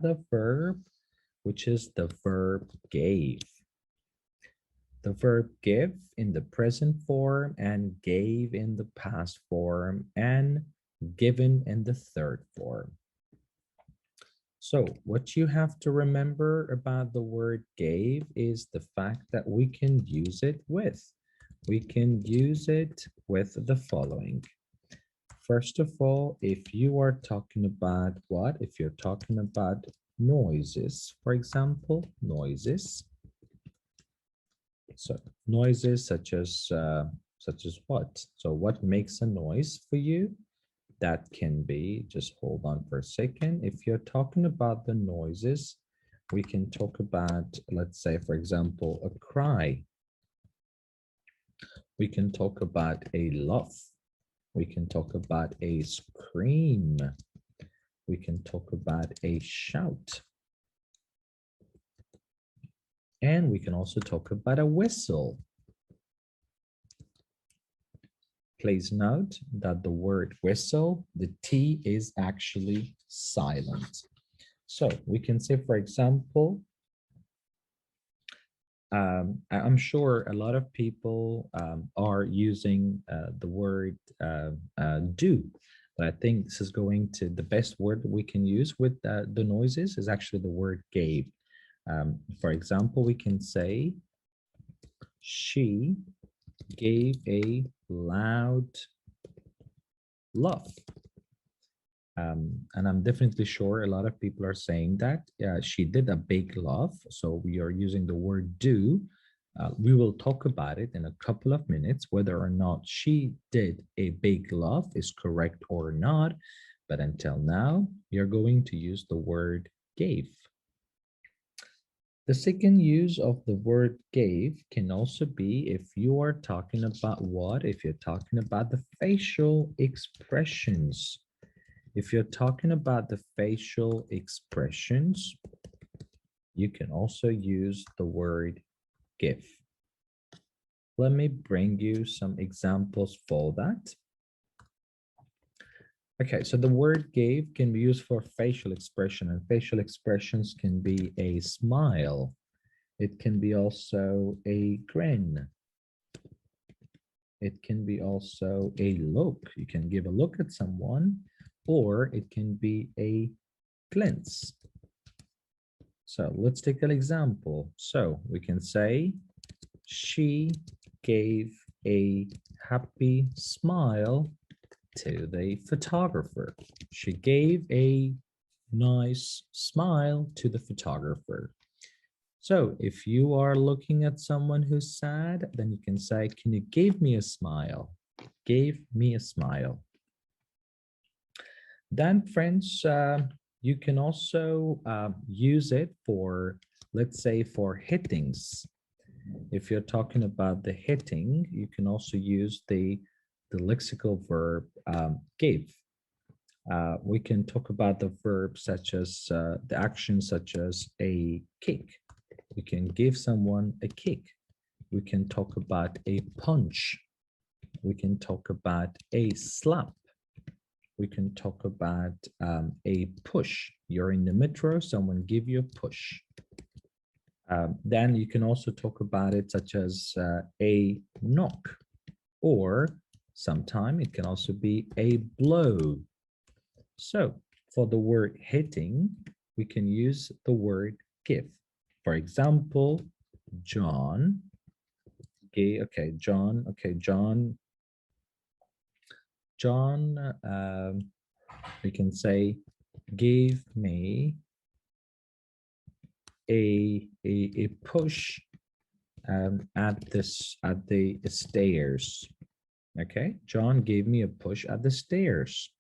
another verb, which is the verb gave. The verb give in the present form and gave in the past form and given in the third form. So what you have to remember about the word gave is the fact that we can use it with. We can use it with the following. First of all, if you are talking about what? If you're talking about noises, for example, noises. So noises such as what? So what makes a noise for you? That can be, just hold on for a second. If you're talking about the noises, we can talk about, let's say, for example, a cry. We can talk about a laugh. We can talk about a scream. We can talk about a shout. And we can also talk about a whistle. Please note that the word whistle, the T is actually silent. So we can say, for example, I'm sure a lot of people are using the word do, but I think this is going to, the best word we can use with the noises is actually the word gave. For example, we can say, she gave a loud laugh. And I'm definitely sure a lot of people are saying that she did a big laugh. So we are using the word do. We will talk about it in a couple of minutes, whether or not she did a big laugh is correct or not. But until now, you're going to use the word gave. The second use of the word gave can also be if you are talking about what? If you're talking about the facial expressions. If you're talking about the facial expressions, you can also use the word give. Let me bring you some examples for that. Okay, so the word gave can be used for facial expression, and facial expressions can be a smile. It can be also a grin. It can be also a look. You can give a look at someone, or it can be a glance. So let's take an example. So we can say, she gave a happy smile to the photographer. She gave a nice smile to the photographer. So if you are looking at someone who's sad, then you can say, can you give me a smile? Gave me a smile. Then, friends, you can also use it for, let's say, for hittings. If you're talking about the hitting, you can also use the lexical verb give. We can talk about the verbs such as the actions such as a kick. We can give someone a kick. We can talk about a punch. We can talk about a slap. We can talk about a push. You're in the metro, someone give you a push. Then you can also talk about it such as a knock, or sometime it can also be a blow. So for the word hitting, we can use the word give. For example, John, John, we can say, give me a push at the stairs. Okay, John gave me a push at the stairs.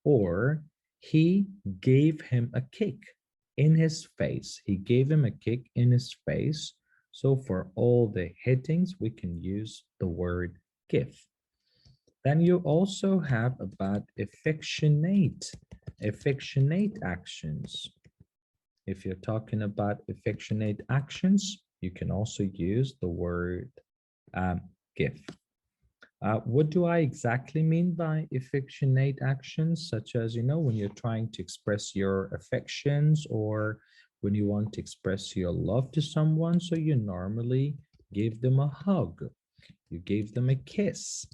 Or he gave him a kick in his face. He gave him a kick in his face. So for all the hittings, we can use the word give. Then you also have about affectionate actions. If you're talking about affectionate actions, you can also use the word give. What do I exactly mean by affectionate actions, such as, when you're trying to express your affections or when you want to express your love to someone? So you normally give them a hug, you gave them a kiss,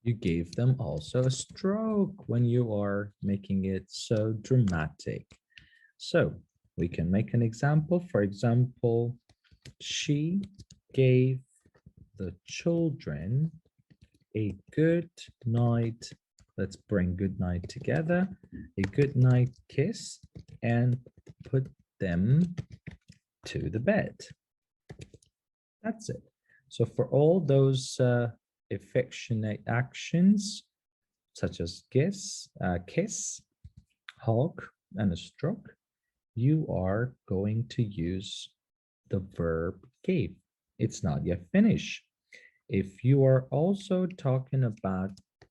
you gave them also a stroke when you are making it so dramatic. So we can make an example. For example, she gave the children a good night. Let's bring good night together. A good night kiss and put them to the bed. That's it. So for all those affectionate actions, such as kiss, hug, and a stroke, you are going to use the verb gave. It's not yet finished. If you are also talking about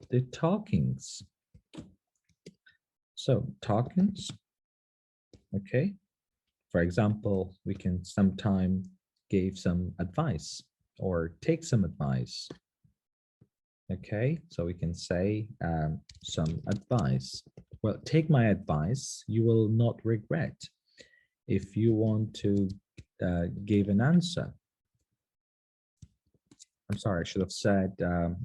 the talkings, so talkings, okay. For example, we can sometime give some advice or take some advice. Okay, so we can say some advice. Well, take my advice, you will not regret. If you want to give an answer, I'm sorry, I should have said,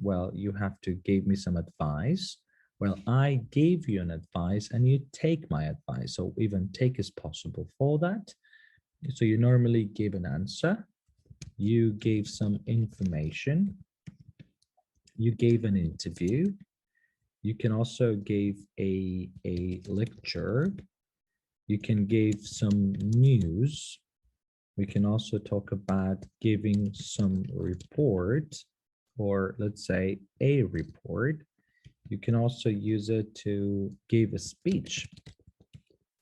well, you have to give me some advice. Well, I gave you an advice and you take my advice. So even take is possible for that. So you normally give an answer. You gave some information. You gave an interview. You can also give a lecture. You can give some news. We can also talk about giving some report, or let's say a report. You can also use it to give a speech.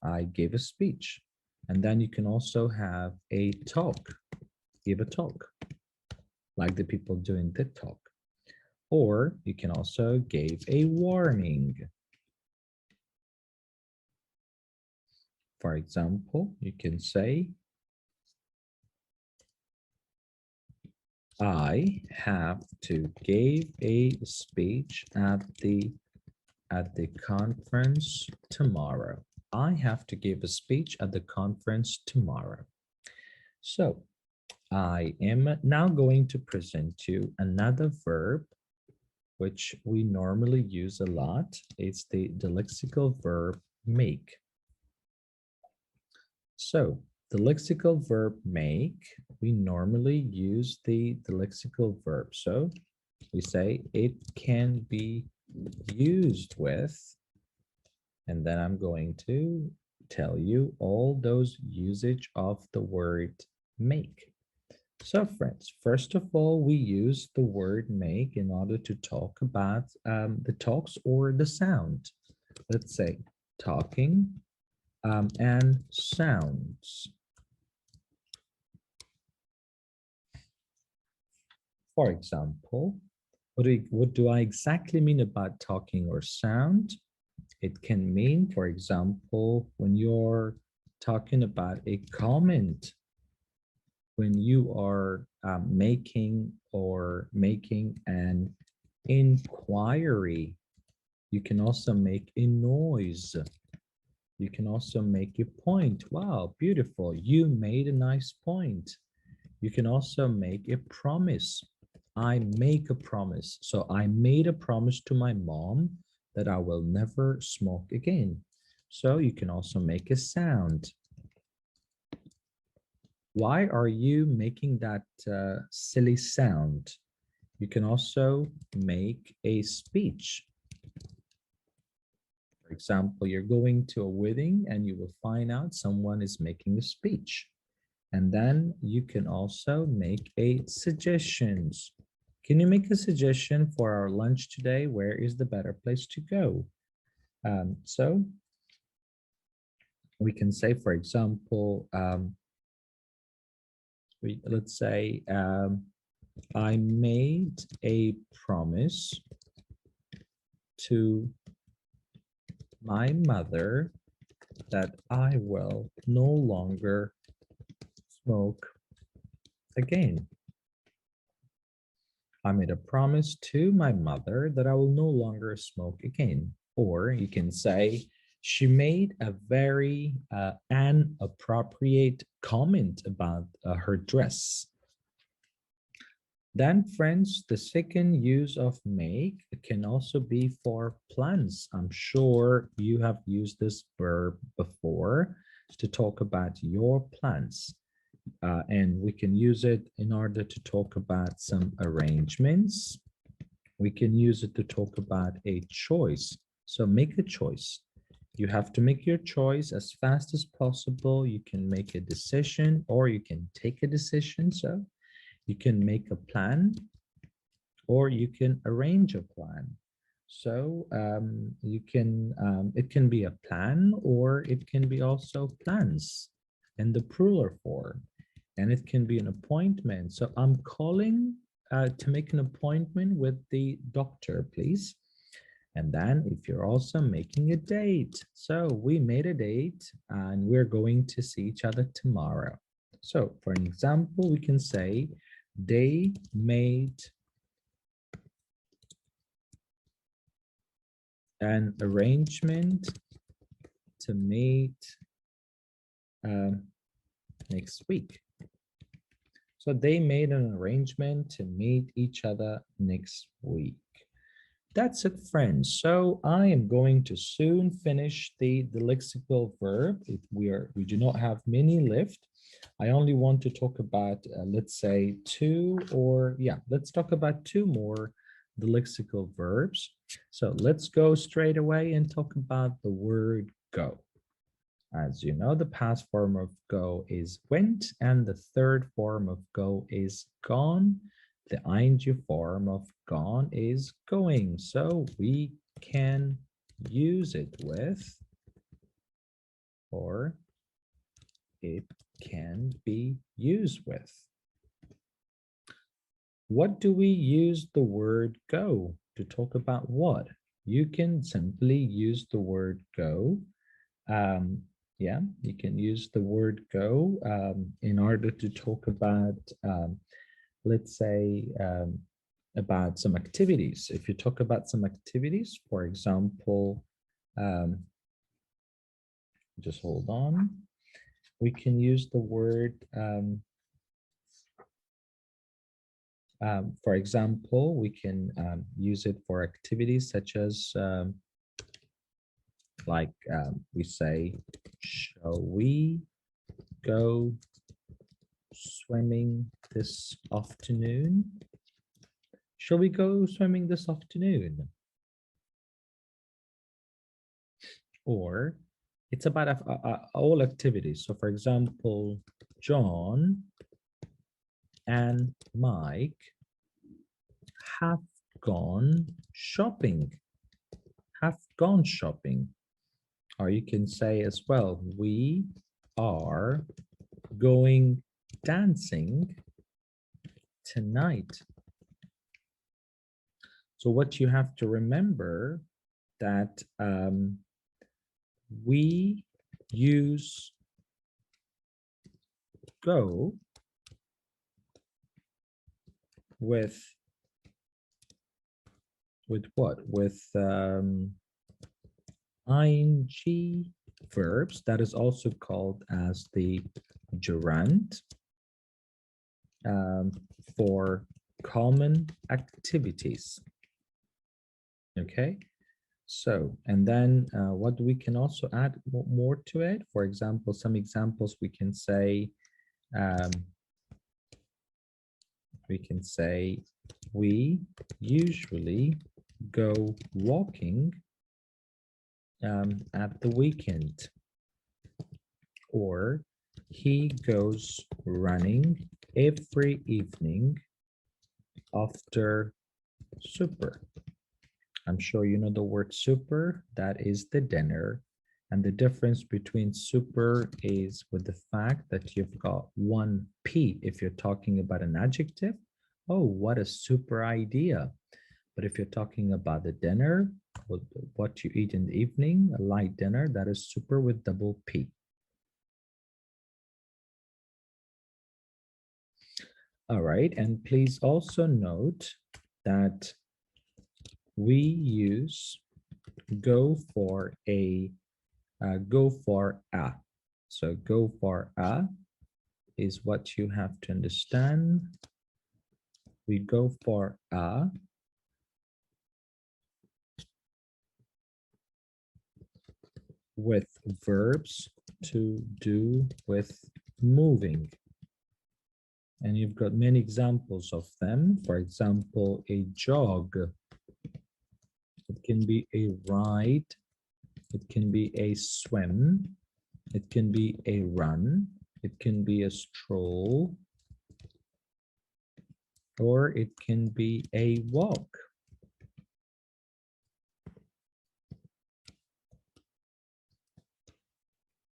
I gave a speech. And then you can also have a talk, give a talk, like the people doing the talk. Or you can also give a warning. For example, you can say, I have to give a speech at the conference tomorrow. I have to give a speech at the conference tomorrow. So I am now going to present you another verb which we normally use a lot. It's the lexical verb make. So the lexical verb make, we normally use the lexical verb. So we say it can be used with, and then I'm going to tell you all those usage of the word make. So friends, first of all, we use the word make in order to talk about the talks or the sound. Let's say talking and sounds. For example, what do I exactly mean about talking or sound? It can mean, for example, when you're talking about a comment, when you are making an inquiry. You can also make a noise. You can also make a point. Wow, beautiful. You made a nice point. You can also make a promise. I make a promise. So I made a promise to my mom that I will never smoke again. So you can also make a sound. Why are you making that silly sound? You can also make a speech. For example, you're going to a wedding and you will find out someone is making a speech. And then you can also make a suggestions. Can you make a suggestion for our lunch today? Where is the better place to go? So we can say, for example, let's say, I made a promise to my mother that I will no longer smoke again. I made a promise to my mother that I will no longer smoke again. Or you can say, she made a very inappropriate comment about her dress. Then, friends, the second use of make can also be for plans. I'm sure you have used this verb before to talk about your plans. And we can use it in order to talk about some arrangements. We can use it to talk about a choice. So make a choice. You have to make your choice as fast as possible. You can make a decision or you can take a decision. So you can make a plan or you can arrange a plan. So it can be a plan or it can be also plans in the plural form. And it can be an appointment. So I'm calling to make an appointment with the doctor, please. And then if you're also making a date. So we made a date and we're going to see each other tomorrow. So for an example, we can say they made an arrangement to meet next week. So they made an arrangement to meet each other next week. That's it, friends. So I am going to soon finish the lexical verb. We do not have many left. I only want to talk about, let's say let's talk about two more lexical verbs. So let's go straight away and talk about the word go. As you know, the past form of go is went, and the third form of go is gone. The ing form of gone is going. So we can use it with, or it can be used with. What do we use the word go to talk about what? You can simply use the word go. Yeah, you can use the word go in order to talk about, let's say, about some activities. If you talk about some activities, for example, just hold on. We can use the word, for example, we can use it for activities such as, we say, shall we go swimming this afternoon? Shall we go swimming this afternoon? Or it's about all activities. So for example, John and Mike have gone shopping. Have gone shopping. Or you can say as well, we are going dancing tonight. So what you have to remember that we use go with what? With ing verbs, that is also called as the gerund, for common activities. Okay, so and then what we can also add more to it. For example, some examples we can say, we usually go walking at the weekend, or he goes running every evening after supper. I'm sure you know the word supper, that is the dinner. And the difference between super is with the fact that you've got one P if you're talking about an adjective. Oh, what a super idea. But if you're talking about the dinner, what you eat in the evening, a light dinner, that is super with double P. All right, and please also note that we use go for a So go for a is what you have to understand. We go for a with verbs to do with moving. And you've got many examples of them. For example, a jog. It can be a ride. It can be a swim. It can be a run. It can be a stroll. Or it can be a walk.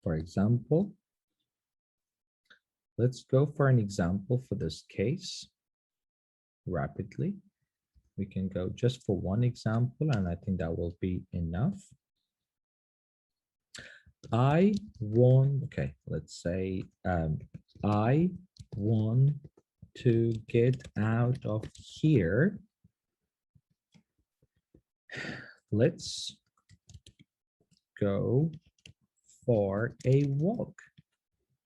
For example, let's go for an example for this case rapidly. We can go just for one example, and I think that will be enough. I want, okay, let's say I want to get out of here. Let's go for a walk.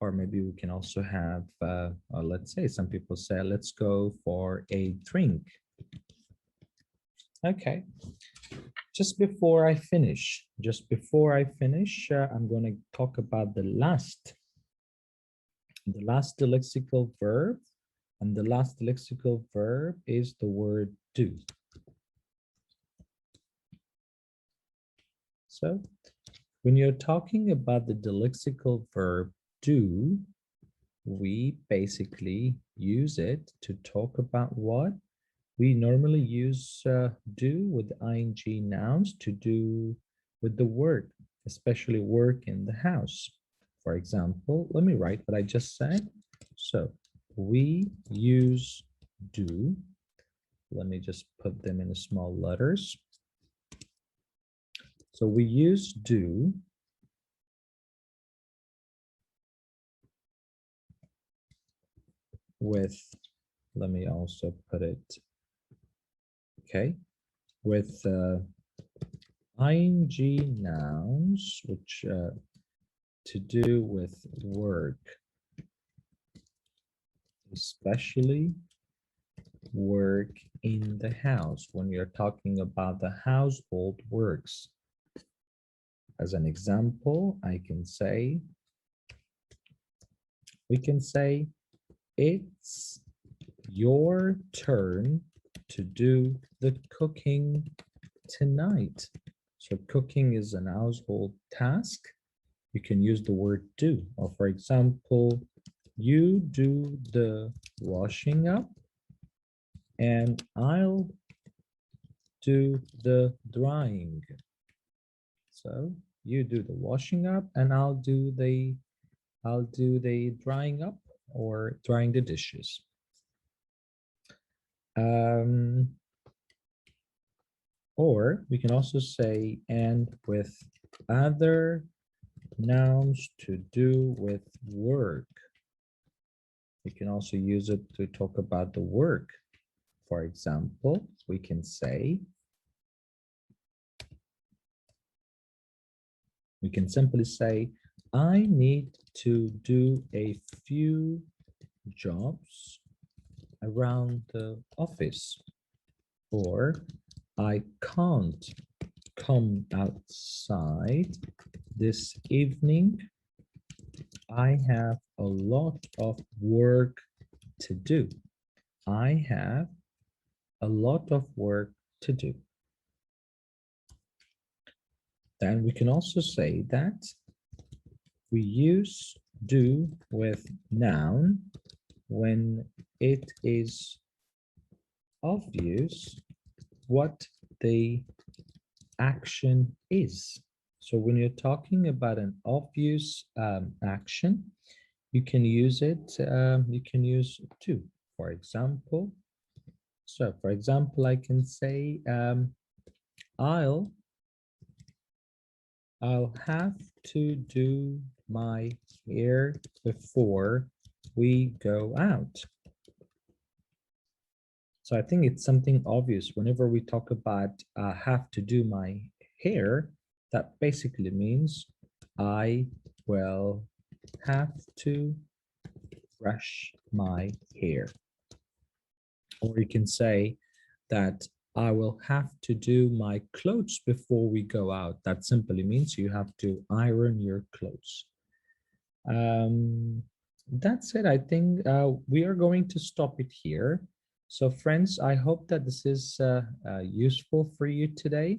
Or maybe we can also have, or let's say some people say, let's go for a drink. Okay. Just before I finish, I'm going to talk about the last lexical verb. And the last lexical verb is the word do. So when you're talking about the lexical verb do, we basically use it to talk about what? We normally use do with ing nouns to do with the work, especially work in the house. For example, let me write what I just said. So we use do. Let me just put them in small letters. So we use do with, let me also put it, okay, with ing nouns, which to do with work, especially work in the house, when you're talking about the household works. As an example, we can say, it's your turn to do the cooking tonight. So cooking is an household task. You can use the word do. Or for example, you do the washing up and I'll do the drying. So you do the washing up and I'll do the drying up or drying the dishes. Or we can also say and with other nouns to do with work. We can also use it to talk about the work. For example, we can simply say, I need to do a few jobs around the office, or I can't come outside this evening. I have a lot of work to do. I have a lot of work to do. Then we can also say that we use do with noun when it is obvious what the action is. So when you're talking about an obvious action, you can use it, you can use to, for example. So for example, I can say, I'll have to do my hair before we go out. So I think it's something obvious. Whenever we talk about have to do my hair, that basically means I will have to brush my hair. Or you can say that I will have to do my clothes before we go out. That simply means you have to iron your clothes. That's it. I think we are going to stop it here. So friends, I hope that this is useful for you today.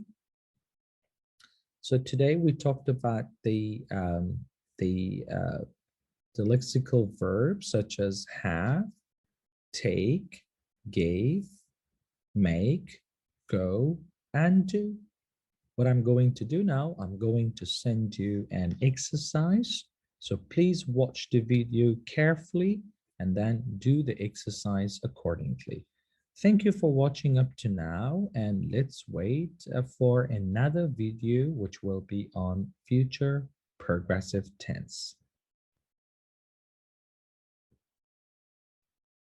So today we talked about the lexical verbs such as have, take, gave, make, go, and do. What I'm going to do now, I'm going to send you an exercise. So please watch the video carefully and then do the exercise accordingly. Thank you for watching up to now, and let's wait for another video which will be on future progressive tense.